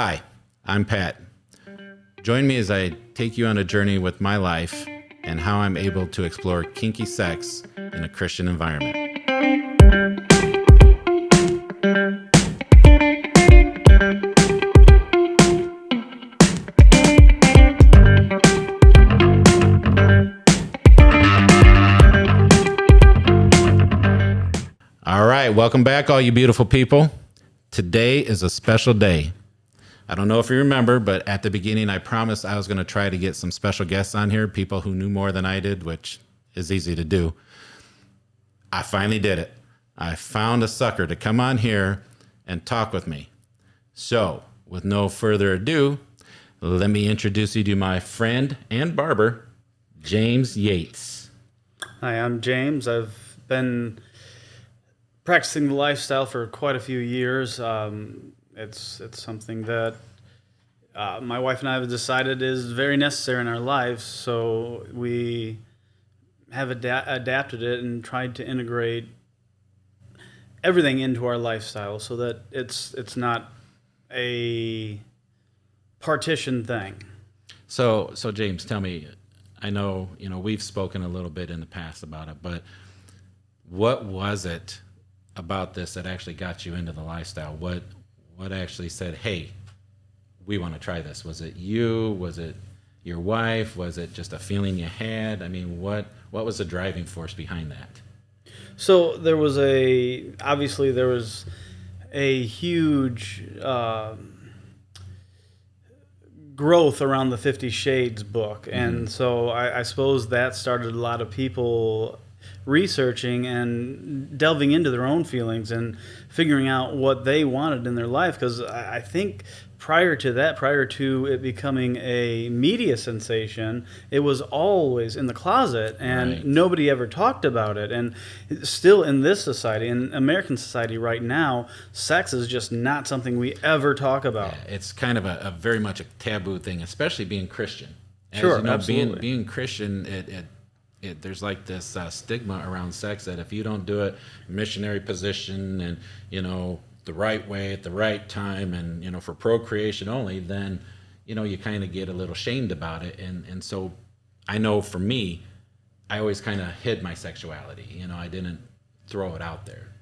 Hi, I'm Pat. Join me as I take you on a journey with my life and how I'm able to explore kinky sex in a Christian environment. All right, welcome back, all you beautiful people. Today is a special day. I don't know if you remember, but at the beginning, I promised I was going to try to get some special guests on here, people who knew more than I did, which is easy to do. I finally did it. I found a sucker to come on here and talk with me. So, with no further ado, let me introduce you to my friend and barber, James Yates. Hi, I'm James. I've been practicing the lifestyle for quite a few years. It's something that my wife and I have decided is very necessary in our lives, so we have adapted it and tried to integrate everything into our lifestyle so that it's not a partition thing. So James, tell me, I know, we've spoken a little bit in the past about it, but what was it about this that actually got you into the lifestyle? What actually said, hey, we want to try this? Was it you? Was it your wife? Was it just a feeling you had? I mean, what was the driving force behind that? So there was a huge growth around the 50 Shades book. And so I suppose that started a lot of people researching and delving into their own feelings and figuring out what they wanted in their life. Because I think prior to it becoming a media sensation, it was always in the closet and Right. Nobody ever talked about it. And still in this society, in American society right now, sex is just not something we ever talk about. Yeah, it's kind of a very much a taboo thing, especially being Christian. As Sure, you know, absolutely. being Christian, there's like this stigma around sex that if you don't do it missionary position and the right way at the right time and for procreation only, then you kind of get a little shamed about it. And so I know for me, I always kind of hid my sexuality. I didn't throw it out there.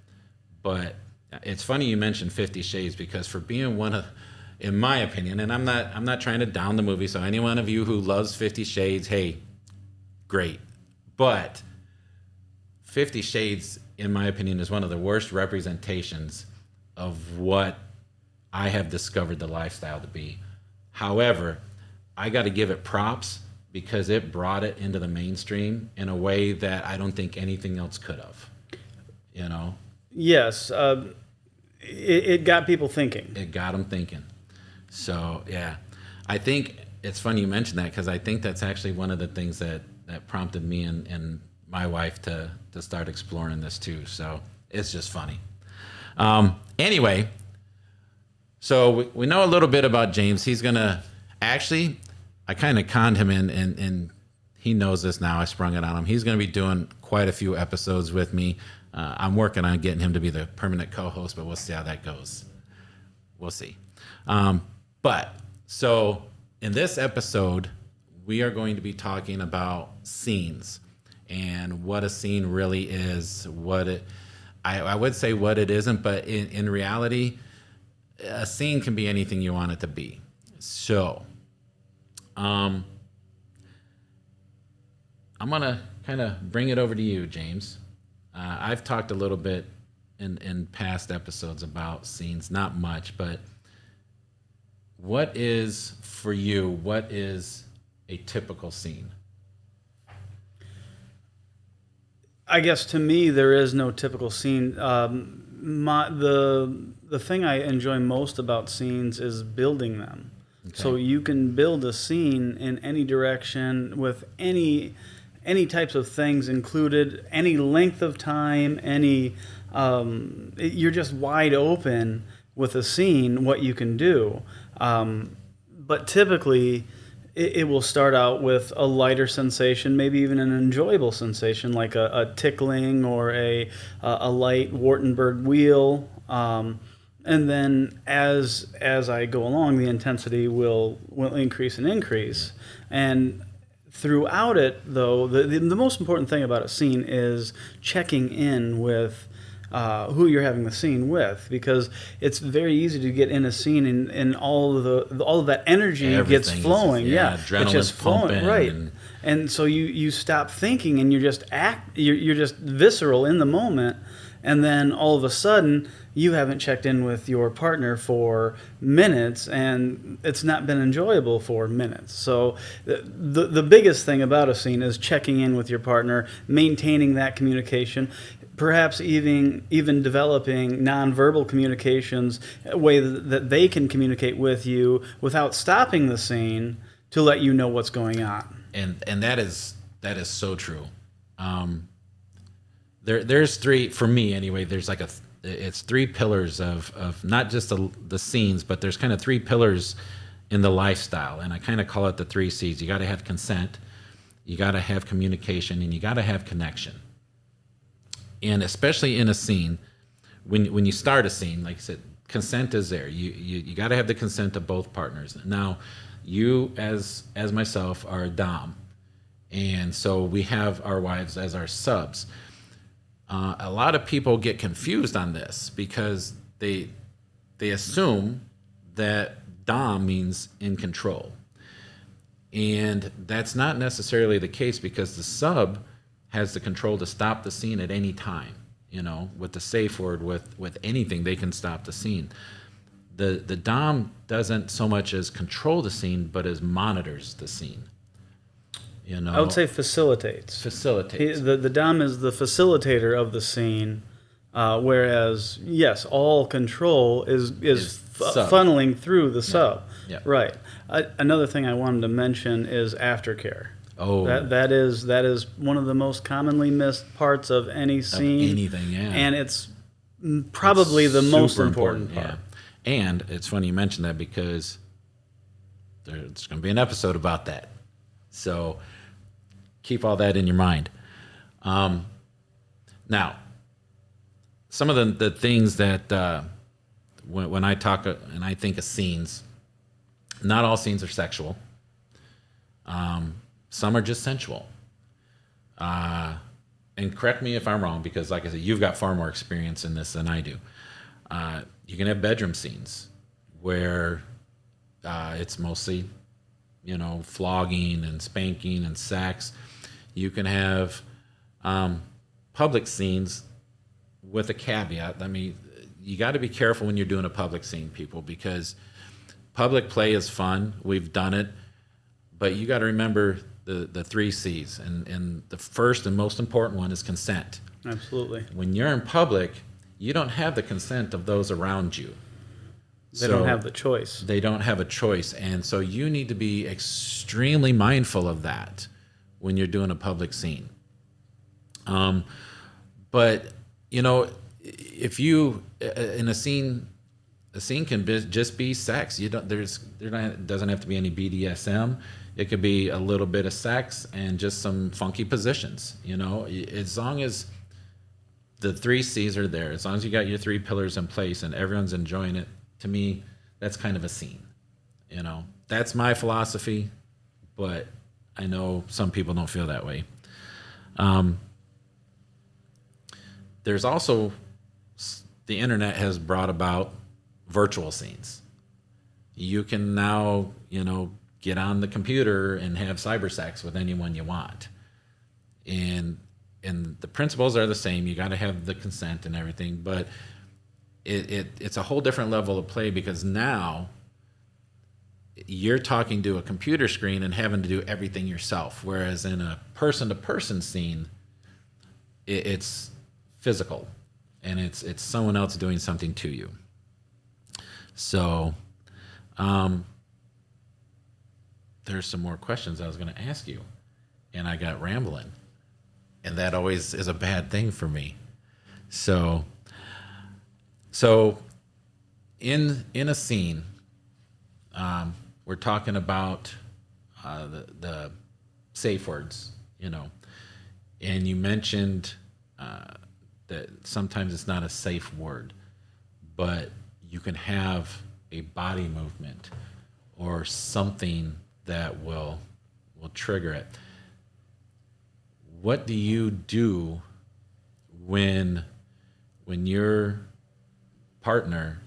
But it's funny you mentioned 50 Shades, because for being one of, in my opinion, and I'm not trying to down the movie, so any one of you who loves 50 Shades, hey, great. But 50 Shades, in my opinion, is one of the worst representations of what I have discovered the lifestyle to be. However, I got to give it props because it brought it into the mainstream in a way that I don't think anything else could have. Yes, it got people thinking. It got them thinking. So, yeah. I think it's funny you mentioned that, because I think that's actually one of the things that prompted me and my wife to start exploring this too. So it's just funny. Anyway, so we know a little bit about James. He's going to actually, I kind of conned him in, and he knows this now. I sprung it on him. He's going to be doing quite a few episodes with me. I'm working on getting him to be the permanent co-host, but we'll see how that goes. We'll see. But so in this episode, we are going to be talking about scenes and what a scene really is, I would say what it isn't, but in reality, a scene can be anything you want it to be. So, I'm going to kind of bring it over to you, James. I've talked a little bit in past episodes about scenes, not much, but what is, for you, what is a typical scene? I guess to me there is no typical scene. The thing I enjoy most about scenes is building them. Okay. So you can build a scene in any direction with any types of things included, any length of time, you're just wide open with a scene what you can do. But typically it will start out with a lighter sensation, maybe even an enjoyable sensation, like a tickling or a light Wartenberg wheel. and then as I go along, the intensity will increase and increase. And throughout it, though, the most important thing about a scene is checking in with who you're having the scene with, because it's very easy to get in a scene and all of that energy gets Everything flowing. is, Yeah, it's adrenaline's just flowing, pumping, right? And so you stop thinking and you're just visceral in the moment, and then all of a sudden you haven't checked in with your partner for minutes, and it's not been enjoyable for minutes. So the biggest thing about a scene is checking in with your partner, maintaining that communication, perhaps even developing nonverbal communications, a way that they can communicate with you without stopping the scene to let you know what's going on. And that is so true. There's three, for me anyway. There's like it's three pillars of not just the scenes, but there's kind of three pillars in the lifestyle, and I kind of call it the three C's. You got to have consent, you got to have communication, and you got to have connection. And especially in a scene, when you start a scene, like I said, consent is there. You got to have the consent of both partners. Now, you as myself are a dom, and so we have our wives as our subs. A lot of people get confused on this because they assume that dom means in control, and that's not necessarily the case, because the sub has the control to stop the scene at any time. With the safe word, with anything, they can stop the scene. The dom doesn't so much as control the scene, but as monitors the scene. I would say facilitates. The dom is the facilitator of the scene, whereas yes, all control is funneling through the sub. Yeah. Right. Another thing I wanted to mention is aftercare. Oh, that is one of the most commonly missed parts of any scene. Of anything, yeah. And it's probably the most important part. Yeah. And it's funny you mentioned that, because there's going to be an episode about that. So keep all that in your mind. Now, some of the things that when I talk and I think of scenes, not all scenes are sexual. Some are just sensual. And correct me if I'm wrong, because like I said, you've got far more experience in this than I do. You can have bedroom scenes where it's mostly, flogging and spanking and sex. You can have public scenes with a caveat. I mean, you got to be careful when you're doing a public scene, people, because public play is fun. We've done it. But you got to remember the three C's. And the first and most important one is consent. Absolutely. When you're in public, you don't have the consent of those around you. They don't have the choice. They don't have a choice. And so you need to be extremely mindful of that when you're doing a public scene. But, if you, in a scene can just be sex. Doesn't have to be any BDSM. It could be a little bit of sex and just some funky positions. As long as the three C's are there, as long as you got your three pillars in place and everyone's enjoying it, to me, that's kind of a scene. That's my philosophy, but I know some people don't feel that way. There's also, the internet has brought about virtual scenes. You can now, get on the computer and have cyber sex with anyone you want. And the principles are the same. You got to have the consent and everything, but it's a whole different level of play, because now you're talking to a computer screen and having to do everything yourself. Whereas in a person-to-person scene, it's physical, and it's someone else doing something to you. So, there's some more questions I was going to ask you, and I got rambling, and that always is a bad thing for me. So in a scene, we're talking about the safe words, and you mentioned that sometimes it's not a safe word, but you can have a body movement or something that will trigger it. What do you do when your partner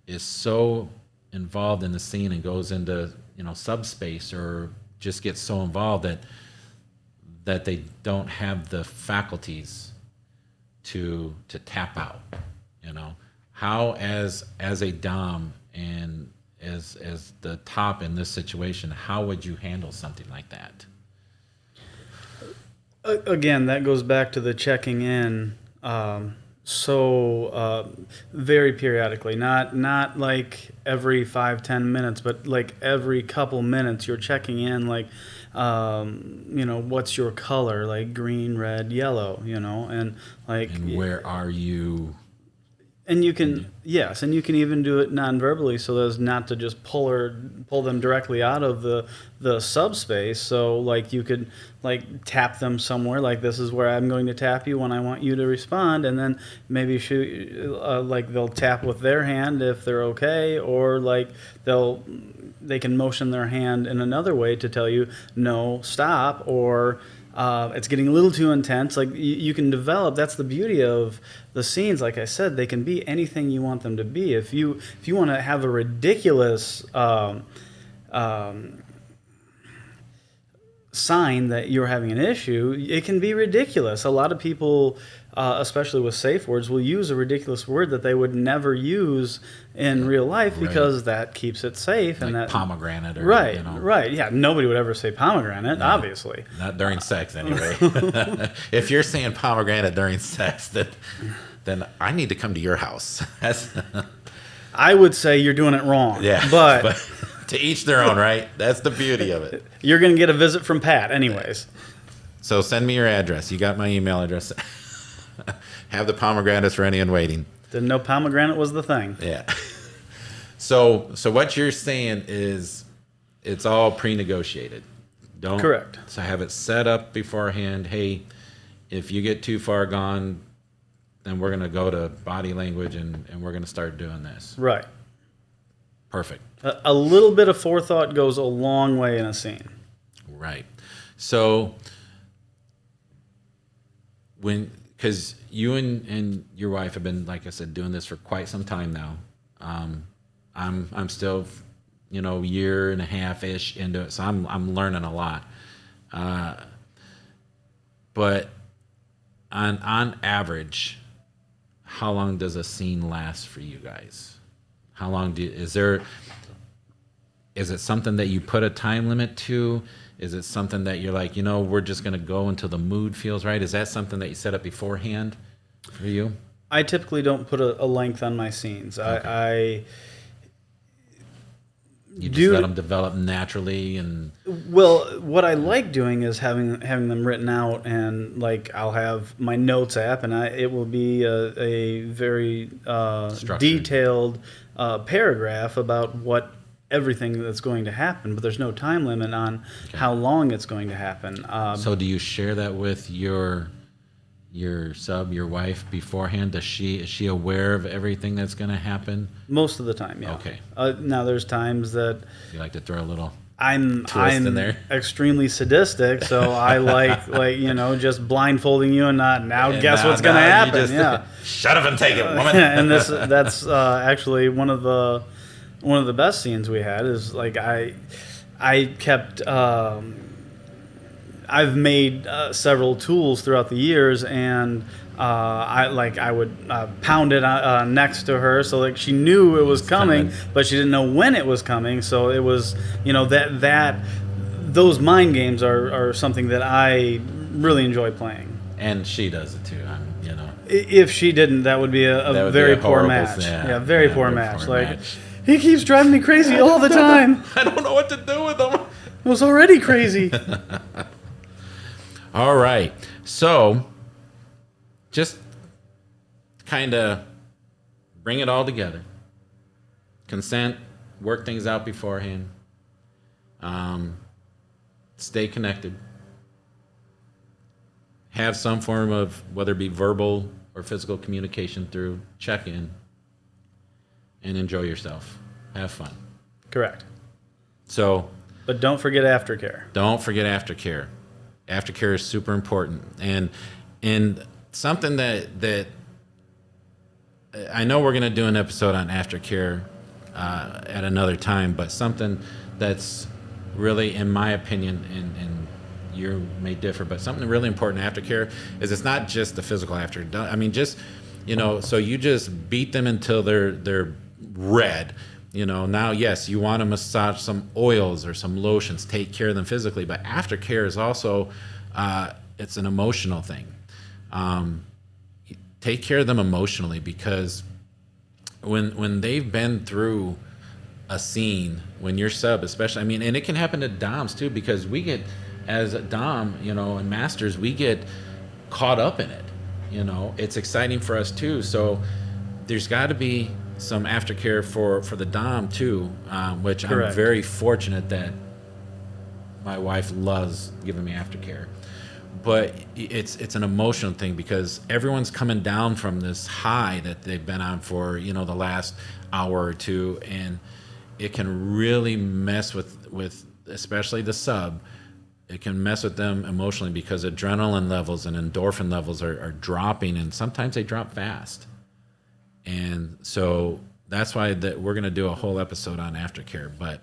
is so involved in the scene and goes into, subspace, or just gets so involved that they don't have the faculties to tap out? How, as a dom and as the top in this situation, how would you handle something like that? Again, that goes back to the checking in. Very periodically, not like every 5-10 minutes, but like every couple minutes you're checking in, like, what's your color, like green, red, yellow, and like, And where are you? and you can, yes, and you can even do it non-verbally, so as not to just pull them directly out of the subspace. So like you could like tap them somewhere, like this is where I'm going to tap you when I want you to respond, and then maybe like they'll tap with their hand if they're okay, or like they can motion their hand in another way to tell you no, stop, or it's getting a little too intense. Like you can develop. That's the beauty of the scenes. Like I said, they can be anything you want them to be. If you want to have a ridiculous sign that you're having an issue, it can be ridiculous. A lot of people, especially with safe words, will use a ridiculous word that they would never use in real life because that keeps it safe. Like and that pomegranate, or right, right, yeah. Nobody would ever say pomegranate, obviously. Not during sex, anyway. If you're saying pomegranate during sex, then I need to come to your house. I would say you're doing it wrong. Yeah, but to each their own, right? That's the beauty of it. You're going to get a visit from Pat anyways. So send me your address. You got my email address. Have the pomegranates ready and waiting. Didn't know pomegranate was the thing. Yeah. So what you're saying is it's all pre-negotiated. Correct. So have it set up beforehand. Hey, if you get too far gone, then we're going to go to body language and we're going to start doing this. Right. Perfect. A little bit of forethought goes a long way in a scene. Right. So because you and your wife have been, like I said, doing this for quite some time now. I'm still, year and a half ish into it, so I'm learning a lot. But on average, how long does a scene last for you guys? How long is it something that you put a time limit to? Is it something that you're like, we're just going to go until the mood feels right? Is that something that you set up beforehand for you? I typically don't put a length on my scenes. Okay. You just let them develop naturally, and well, what I like doing is having them written out, and like I'll have my notes app, and it will be a very detailed paragraph about what everything that's going to happen, but there's no time limit on how long it's going to happen. So do you share that with your wife beforehand? Is she aware of everything that's going to happen? Most of the time, yeah. Okay. Now there's times that You like to throw a little I'm twist in there? extremely sadistic, so I like just blindfolding you and guess what's going to happen. Yeah. Shut up and take it, woman. And that's actually one of the best scenes we had is like I kept I've made several tools throughout the years, and I would pound it next to her so like she knew it was coming, but she didn't know when it was coming. So it was those mind games are something that I really enjoy playing. And she does it too. If she didn't, that would be a very poor match. Yeah, very poor match. He keeps driving me crazy all the time. I don't know what to do with him. It was already crazy. All right. So just kind of bring it all together. Consent, work things out beforehand. Stay connected. Have some form of, whether it be verbal or physical communication through check-in. and enjoy yourself. Have fun. Correct. So But don't forget aftercare. don't forget aftercare. Aftercare is super important. And something that I know we're going to do an episode on aftercare at another time, but something that's really, in my opinion, and you may differ, but something really important in aftercare is it's not just the physical after. I mean, just, so you just beat them until they're red. Now, yes, you want to massage some oils or some lotions, take care of them physically, but aftercare is also, it's an emotional thing. Take care of them emotionally, because when they've been through a scene, when you're sub, especially, I mean, and it can happen to doms too, because we get, as a dom, and masters, we get caught up in it. It's exciting for us too. So there's got to be some aftercare for the dom too, which Correct. I'm very fortunate that my wife loves giving me aftercare. But it's an emotional thing, because everyone's coming down from this high that they've been on for the last hour or two, and it can really mess with especially the sub. It can mess with them emotionally, because adrenaline levels and endorphin levels are dropping, and sometimes they drop fast. And so that's why we're going to do a whole episode on aftercare. But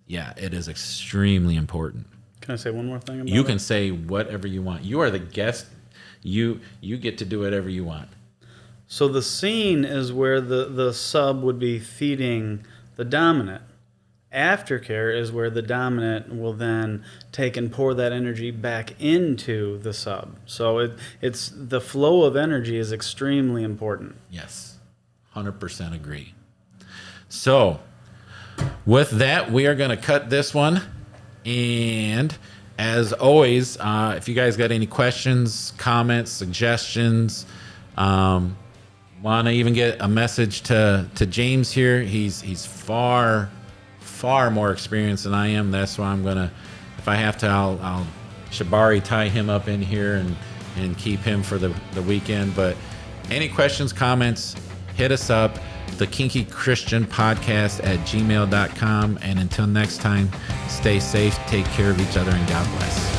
yeah, it is extremely important. Can I say one more thing about You it? can say whatever you want. You are the guest. You get to do whatever you want. So the scene is where the sub would be feeding the dominant. Aftercare is where the dominant will then take and pour that energy back into the sub. So it's the flow of energy is extremely important. Yes, 100% agree. So with that, we are going to cut this one. And as always, if you guys got any questions, comments, suggestions, want to even get a message to James here. He's far more experienced than I am. That's why I'm gonna, if I have to, I'll shibari tie him up in here and keep him for the weekend. But any questions, comments, hit us up, the Kinky Christian Podcast at gmail.com. And until next time, stay safe, take care of each other, and God bless.